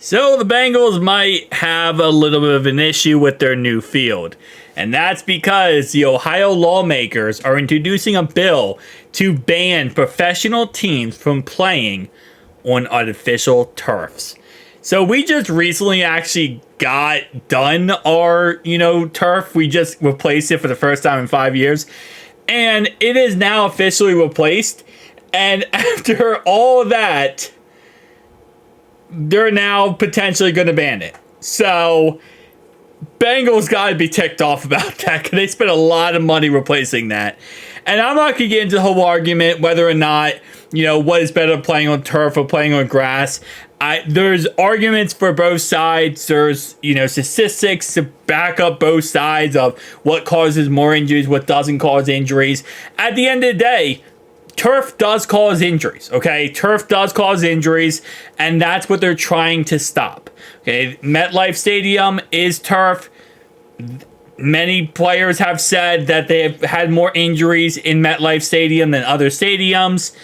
So the Bengals might have a little bit of an issue with their new field. And that's because the Ohio lawmakers are introducing a bill to ban professional teams from playing on artificial turfs. So we just recently actually got done our, turf. We just replaced it for the first time in 5 years. And it is now officially replaced. And after all that, they're now potentially going to ban it. So Bengals got to be ticked off about that because they spent a lot of money replacing that. And I'm not going to get into the whole argument whether or not, what is better, playing on turf or playing on grass. There's arguments for both sides. There's, statistics to back up both sides of what causes more injuries, what doesn't cause injuries. At the end of the day, turf does cause injuries, okay? Turf does cause injuries, and that's what they're trying to stop, okay? MetLife Stadium is turf. Many players have said that they have had more injuries in MetLife Stadium than other stadiums,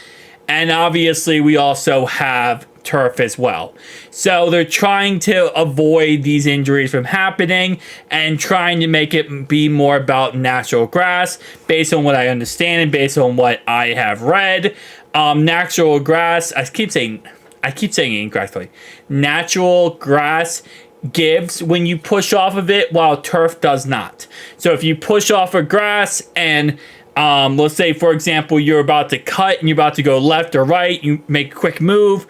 and obviously we also have turf as well. So they're trying to avoid these injuries from happening and trying to make it be more about natural grass based on what I understand and based on what I have read. Natural grass, I keep saying it incorrectly. Natural grass gives when you push off of it, while turf does not. So if you push off of grass and let's say, for example, you're about to cut and you're about to go left or right, you make a quick move.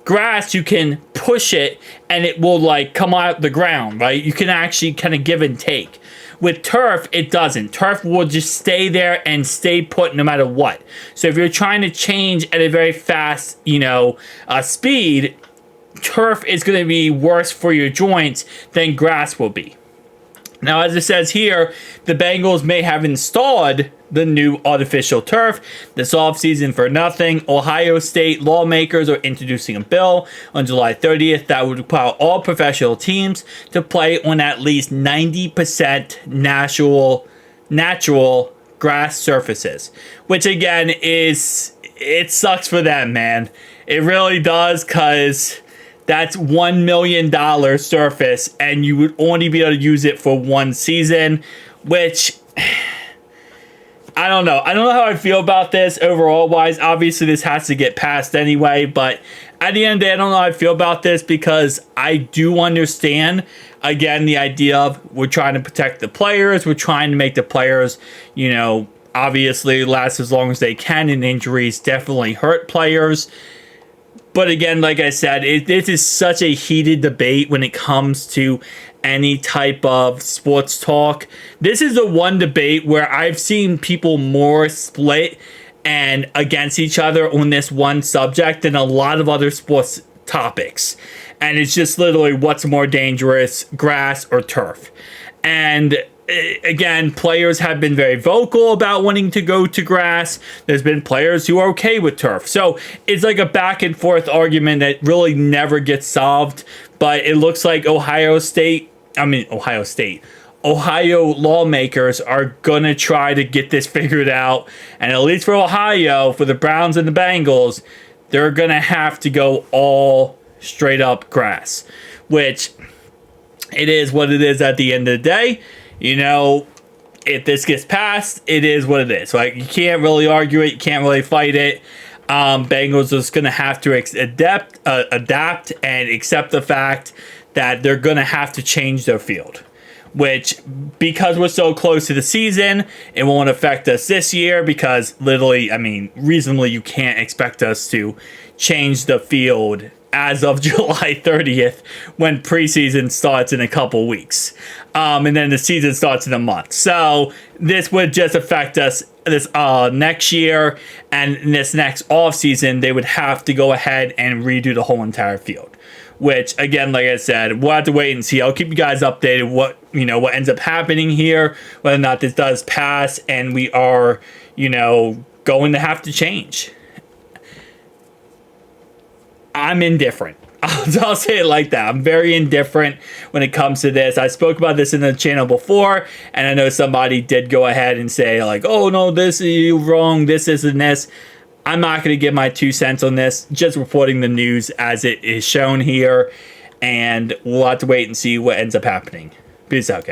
Grass, you can push it and it will come out the ground, right? You can actually kind of give and take. With turf, it doesn't. Turf will just stay there and stay put no matter what. So if you're trying to change at a very fast, speed, turf is going to be worse for your joints than grass will be. Now, as it says here, the Bengals may have installed the new artificial turf this offseason for nothing. Ohio State lawmakers are introducing a bill on July 30th that would require all professional teams to play on at least 90% natural grass surfaces, which again it sucks for them, man. It really does, because that's $1 million surface, and you would only be able to use it for one season, which I don't know. I don't know how I feel about this overall wise. Obviously, this has to get passed anyway, but at the end of the day, I don't know how I feel about this, because I do understand, again, the idea of we're trying to protect the players. We're trying to make the players, obviously last as long as they can, and injuries definitely hurt players. But again, like I said, this is such a heated debate when it comes to any type of sports talk. This is the one debate where I've seen people more split and against each other on this one subject than a lot of other sports topics. And it's just literally what's more dangerous, grass or turf. And again, players have been very vocal about wanting to go to grass. There's been players who are okay with turf. So it's like a back and forth argument that really never gets solved. But it looks like Ohio lawmakers are going to try to get this figured out. And at least for Ohio, for the Browns and the Bengals, they're going to have to go all straight up grass, which it is what it is at the end of the day. If this gets passed, it is what it is. Like, you can't really argue it. You can't really fight it. Bengals are just going to have to adapt and accept the fact that they're going to have to change their field. Which, because we're so close to the season, it won't affect us this year, because literally, reasonably, you can't expect us to change the field as of July 30th, when preseason starts in a couple weeks. And then the season starts in a month. So this would just affect us this next year, and in this next offseason, they would have to go ahead and redo the whole entire field. Which, again, like I said, we'll have to wait and see. I'll keep you guys updated what ends up happening here, whether or not this does pass, and we are, going to have to change. I'm indifferent. I'll say it like that. I'm very indifferent when it comes to this. I spoke about this in the channel before, and I know somebody did go ahead and say, oh, no, this is wrong, this isn't this. I'm not going to give my 2 cents on this, just reporting the news as it is shown here. and we'll have to wait and see what ends up happening. Peace out, guys.